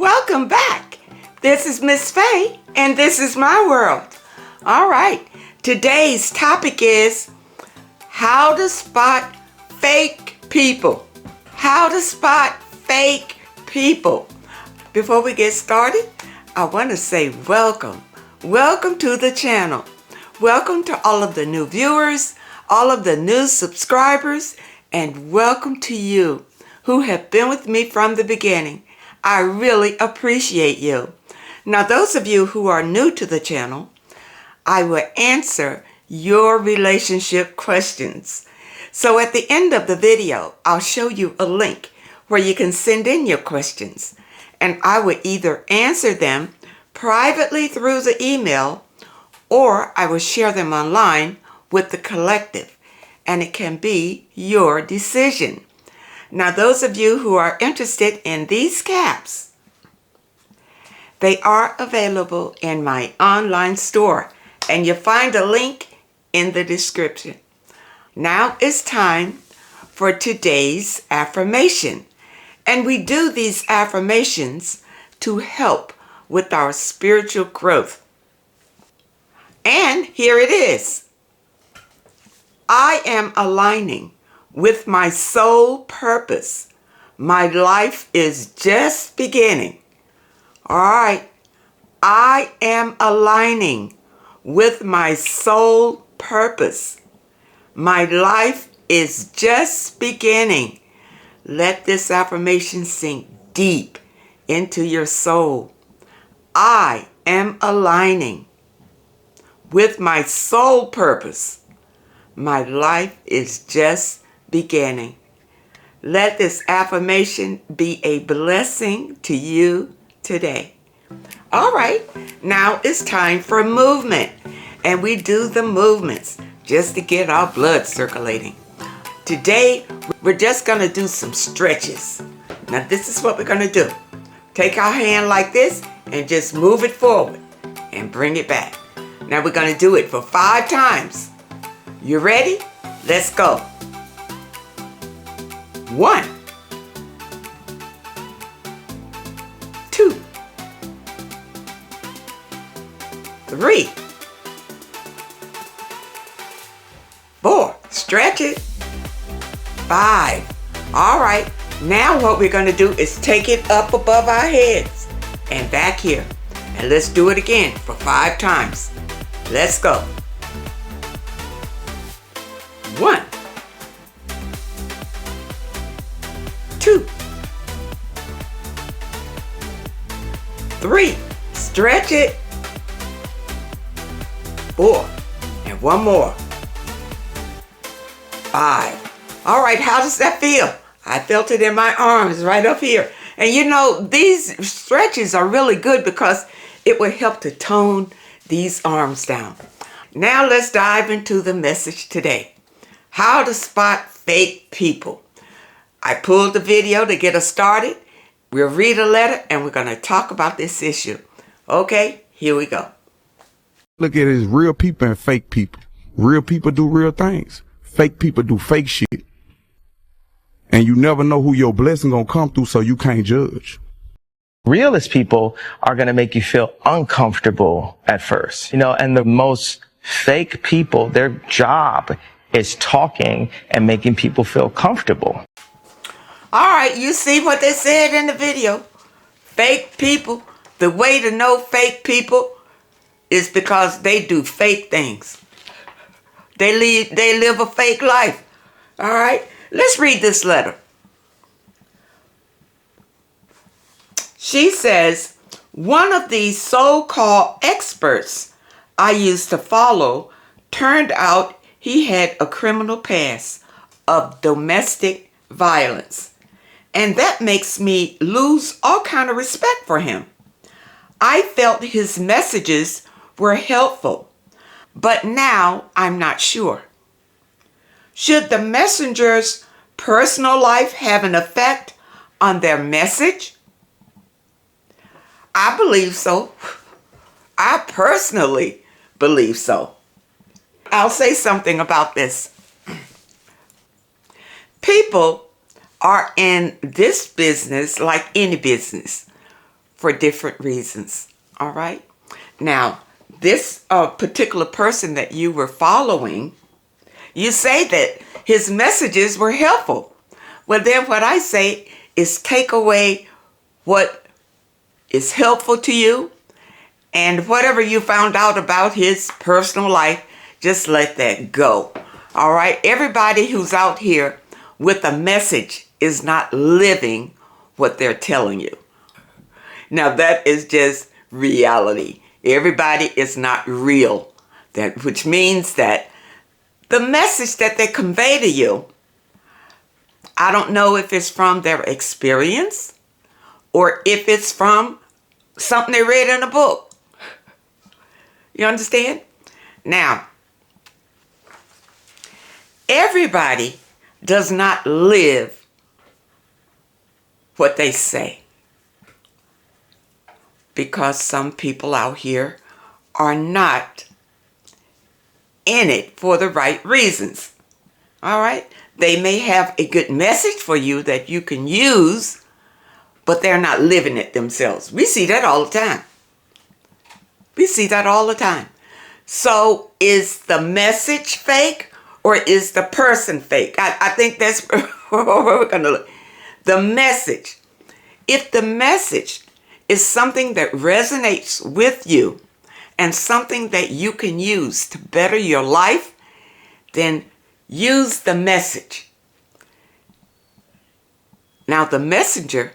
Welcome back. This is Miss Faye, and this is my world. All right, today's topic is how to spot fake people. How to spot fake people. Before we get started, I want to say welcome. Welcome to the channel. Welcome to all of the new viewers, all of the new subscribers, and welcome to you who have been with me from the beginning. I really appreciate you. Now, those of you who are new to the channel, I will answer your relationship questions. So at the end of the video, I'll show you a link where you can send in your questions, and I will either answer them privately through the email, or I will share them online with the collective, and it can be your decision. Now, those of you who are interested in these caps, they are available in my online store, and you'll find a link in the description. Now it's time for today's affirmation, and we do these affirmations to help with our spiritual growth. And here it is. I am aligning with my soul purpose. My life is just beginning. All right. I am aligning with my soul purpose. My life is just beginning. Let this affirmation sink deep into your soul. I am aligning with my soul purpose. My life is just beginning. Let this affirmation be a blessing to you today. All right, now it's time for movement, and we do the movements just to get our blood circulating. Today, we're just going to do some stretches. Now, this is what we're going to do. Take our hand like this and just move it forward and bring it back. Now, we're going to do it for 5 times. You ready? Let's go. 1, 2, 3, 4, stretch it, 5. All right, now what we're going to do is take it up above our heads and back here. And let's do it again for 5 times. Let's go. 1, 2, 3, stretch it, 4, and 1 more, 5. All right, how does that feel? I felt it in my arms right up here. And you know, these stretches are really good because it will help to tone these arms down. Now let's dive into the message today. How to spot fake people. I pulled the video to get us started. We'll read a letter and we're going to talk about this issue. Okay, here we go. Look at it as real people and fake people. Real people do real things. Fake people do fake shit. And you never know who your blessing gonna come through, so you can't judge. Realist people are going to make you feel uncomfortable at first, and the most fake people, their job is talking and making people feel comfortable. All right, you see what they said in the video. Fake people. The way to know fake people is because they do fake things. They live a fake life. All right, let's read this letter. She says, one of these so-called experts I used to follow turned out he had a criminal past of domestic violence. And that makes me lose all kind of respect for him. I felt his messages were helpful, but now I'm not sure. Should the messenger's personal life have an effect on their message? I believe so. I personally believe so. I'll say something about this. People are in this business like any business for different reasons. All right. Now, this particular person that you were following, you say that his messages were helpful. Well, then what I say is take away what is helpful to you, and whatever you found out about his personal life, just let that go. All right. Everybody who's out here with a message is not living what they're telling you. Now that is just reality. Everybody is not real. Which means that the message that they convey to you, I don't know if it's from their experience or if it's from something they read in a book. You understand? Now, everybody does not live what they say, because some people out here are not in it for the right reasons. All right? They may have a good message for you that you can use, but they're not living it themselves. We see that all the time. We see that all the time. So is the message fake or is the person fake? I think that's where we're going to look. The message. If the message is something that resonates with you and something that you can use to better your life, then use the message. Now, the messenger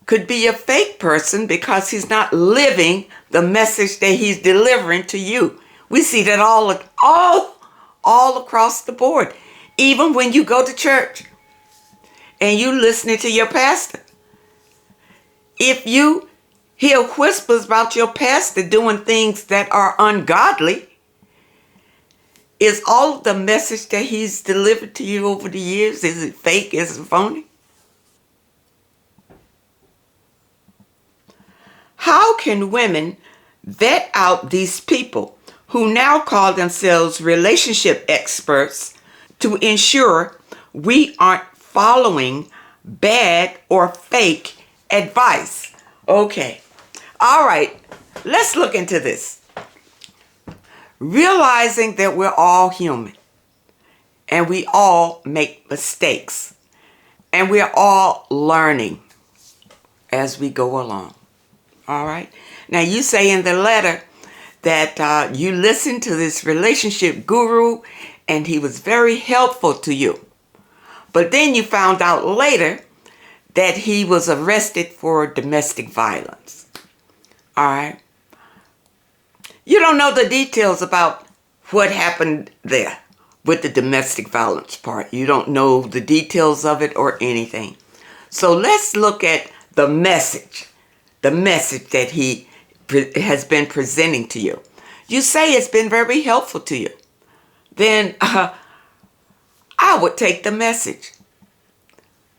could be a fake person because he's not living the message that he's delivering to you. We see that all across the board. Even when you go to church and you listening to your pastor. If you hear whispers about your pastor doing things that are ungodly, is all of the message that he's delivered to you over the years, is it fake? Is it phony? How can women vet out these people who now call themselves relationship experts to ensure we aren't following bad or fake advice? Okay. All right. Let's look into this. Realizing that we're all human and we all make mistakes and we're all learning as we go along. All right. Now you say in the letter that you listened to this relationship guru and he was very helpful to you. But then you found out later that he was arrested for domestic violence. All right. You don't know the details about what happened there with the domestic violence part. You don't know the details of it or anything. So let's look at the message that he has been presenting to you. You say it's been very helpful to you. Then I would take the message.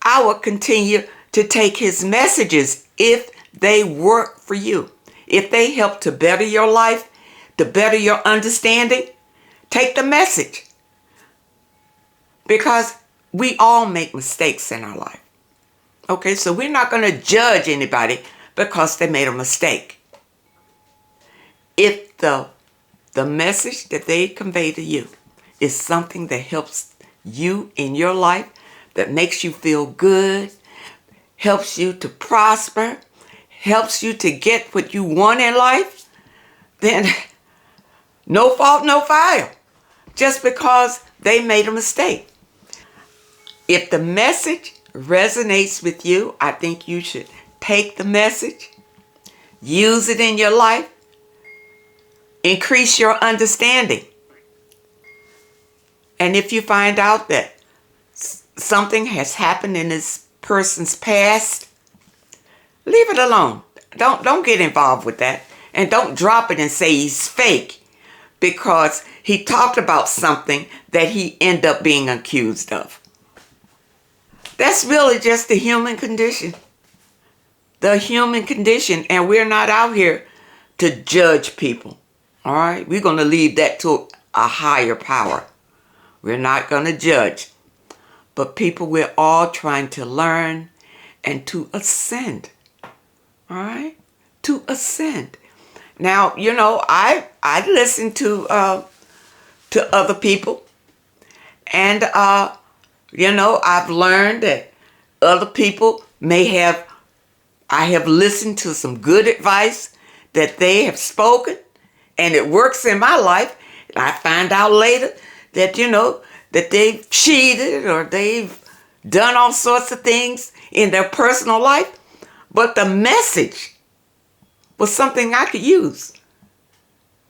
I would continue to take his messages if they work for you. If they help to better your life, to better your understanding, take the message. Because we all make mistakes in our life. Okay, so we're not going to judge anybody because they made a mistake. If the message that they convey to you is something that helps you in your life, that makes you feel good, helps you to prosper, helps you to get what you want in life, then no fault, no foul, just because they made a mistake. If the message resonates with you, I think you should take the message, use it in your life, increase your understanding. And if you find out that something has happened in this person's past, leave it alone. Don't get involved with that. And don't drop it and say he's fake because he talked about something that he ended up being accused of. That's really just the human condition. The human condition. And we're not out here to judge people. All right? We're going to leave that to a higher power. We're not going to judge. But people, we're all trying to learn and to ascend. All right? To ascend. Now, I listen to other people, and I've learned that other people I have listened to some good advice that they have spoken, and it works in my life. And I find out later that, that they've cheated or they've done all sorts of things in their personal life. But the message was something I could use.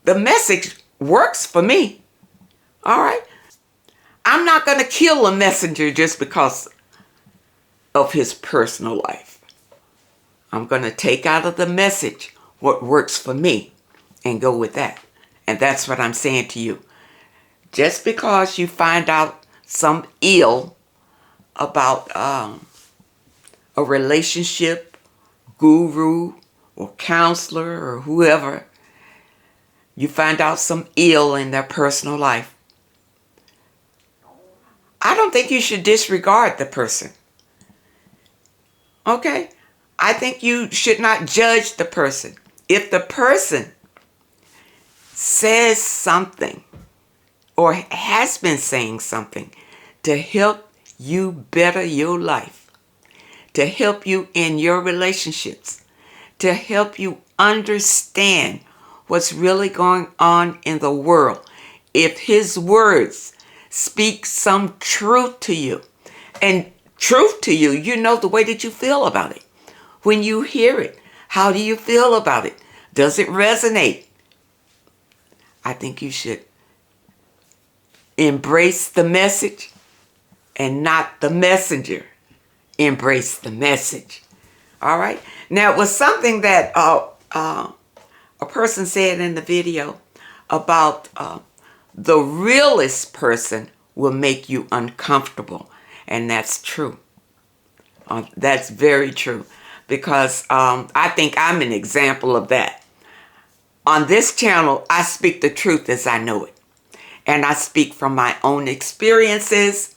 The message works for me. All right? I'm not going to kill a messenger just because of his personal life. I'm going to take out of the message what works for me and go with that. And that's what I'm saying to you. Just because you find out some ill about a relationship guru or counselor or whoever, you find out some ill in their personal life, I don't think you should disregard the person. Okay? I think you should not judge the person. If the person says something or has been saying something to help you better your life, to help you in your relationships, to help you understand what's really going on in the world, if his words speak some truth to you, and truth to you, you know the way that you feel about it. When you hear it, how do you feel about it? Does it resonate? I think you should embrace the message and not the messenger. Embrace the message. All right? Now, it was something that a person said in the video about the realest person will make you uncomfortable. And that's true. That's very true. Because I think I'm an example of that. On this channel, I speak the truth as I know it. And I speak from my own experiences.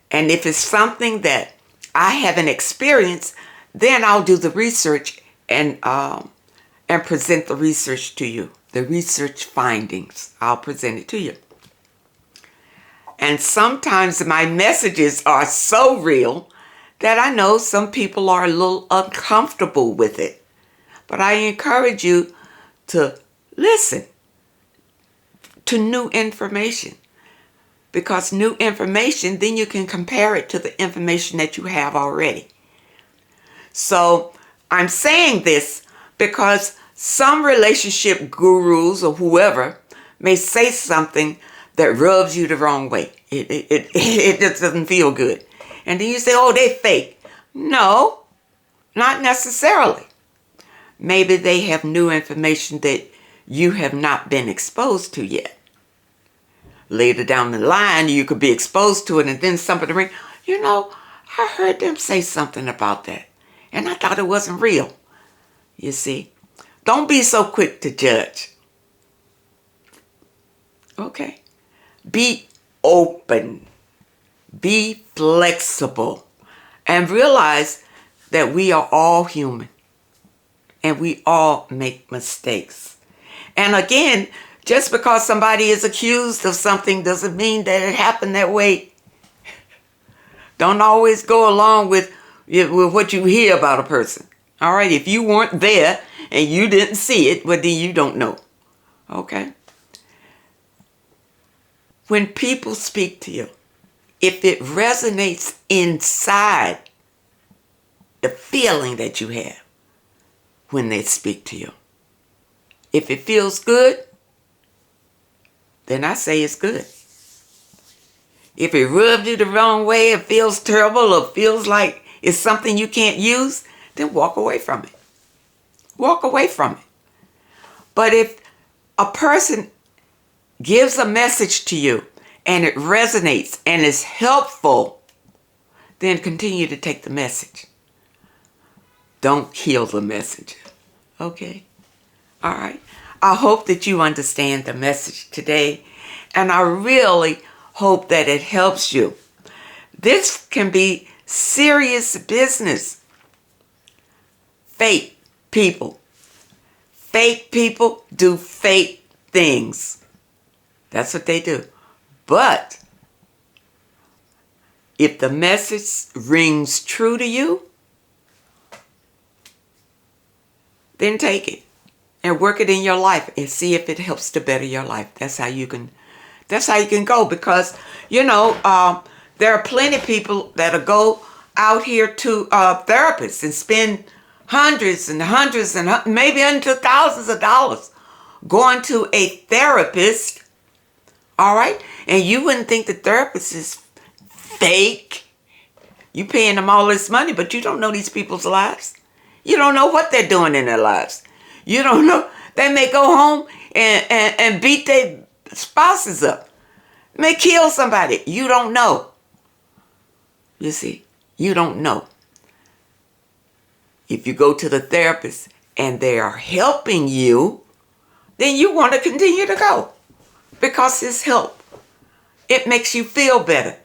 And if it's something that I haven't experienced, then I'll do the research and present the research to you. The research findings. I'll present it to you. And sometimes my messages are so real that I know some people are a little uncomfortable with it. But I encourage you to listen to new information. Because new information, then you can compare it to the information that you have already. So I'm saying this because some relationship gurus or whoever may say something that rubs you the wrong way. It just doesn't feel good. And then you say, oh, they fake. No, not necessarily. Maybe they have new information that you have not been exposed to yet. Later down the line, you could be exposed to it, and then somebody ring, I heard them say something about that, and I thought it wasn't real. You see, don't be so quick to judge. Okay? Be open. Be flexible. And realize that we are all human. And we all make mistakes. And again, just because somebody is accused of something doesn't mean that it happened that way. Don't always go along with what you hear about a person. All right, if you weren't there and you didn't see it, well, then you don't know. Okay? When people speak to you, if it resonates inside the feeling that you have when they speak to you, if it feels good, then I say it's good. If it rubs you the wrong way, it feels terrible, or feels like it's something you can't use, then walk away from it. Walk away from it. But if a person gives a message to you and it resonates and is helpful, then continue to take the message. Don't kill the message. Okay? All right? I hope that you understand the message today, and I really hope that it helps you. This can be serious business. fake people. Fake people do fake things. That's what they do. But if the message rings true to you, then take it and work it in your life and see if it helps to better your life. That's how you can go, because, there are plenty of people that'll go out here to therapists and spend hundreds and hundreds and maybe into thousands of dollars going to a therapist. All right? And you wouldn't think the therapist is fake. You paying them all this money, but you don't know these people's lives. You don't know what they're doing in their lives. You don't know. They may go home and beat their spouses up. May kill somebody. You don't know. You see, you don't know. If you go to the therapist and they are helping you, then you want to continue to go, because it's help. It makes you feel better.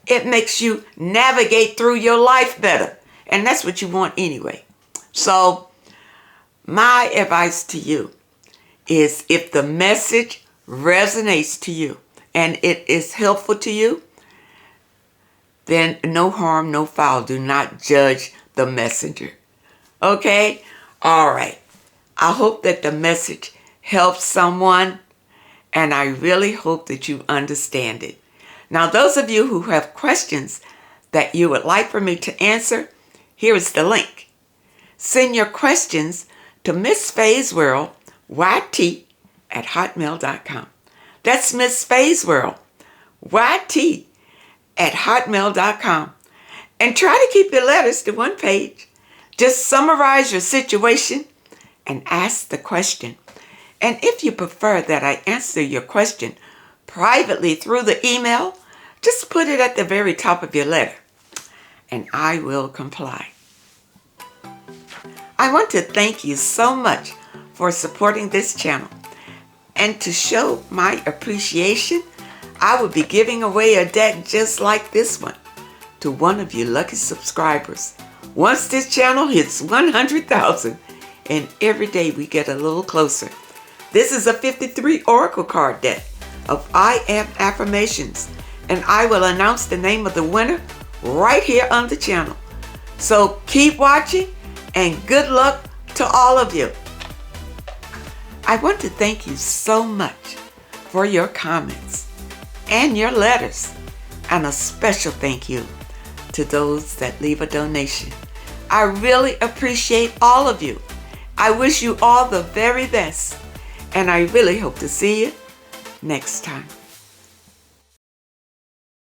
It makes you navigate through your life better. And that's what you want anyway. So my advice to you is, if the message resonates to you and it is helpful to you, then no harm, no foul. Do not judge the messenger. Okay? All right. I hope that the message helps someone, and I really hope that you understand it. Now, those of you who have questions that you would like for me to answer, here is the link. Send your questions to Miss Faye's World, YT, at hotmail.com. That's Miss Faye's World, YT, at hotmail.com. And try to keep your letters to one page. Just summarize your situation and ask the question. And if you prefer that I answer your question privately through the email, just put it at the very top of your letter, and I will comply. I want to thank you so much for supporting this channel. And to show my appreciation, I will be giving away a deck just like this one to one of you lucky subscribers. Once this channel hits 100,000, and every day we get a little closer. This is a 53 Oracle card deck of I Am Affirmations, and I will announce the name of the winner right here on the channel. So keep watching, and good luck to all of you. I want to thank you so much for your comments and your letters, and a special thank you to those that leave a donation. I really appreciate all of you. I wish you all the very best, and I really hope to see you next time.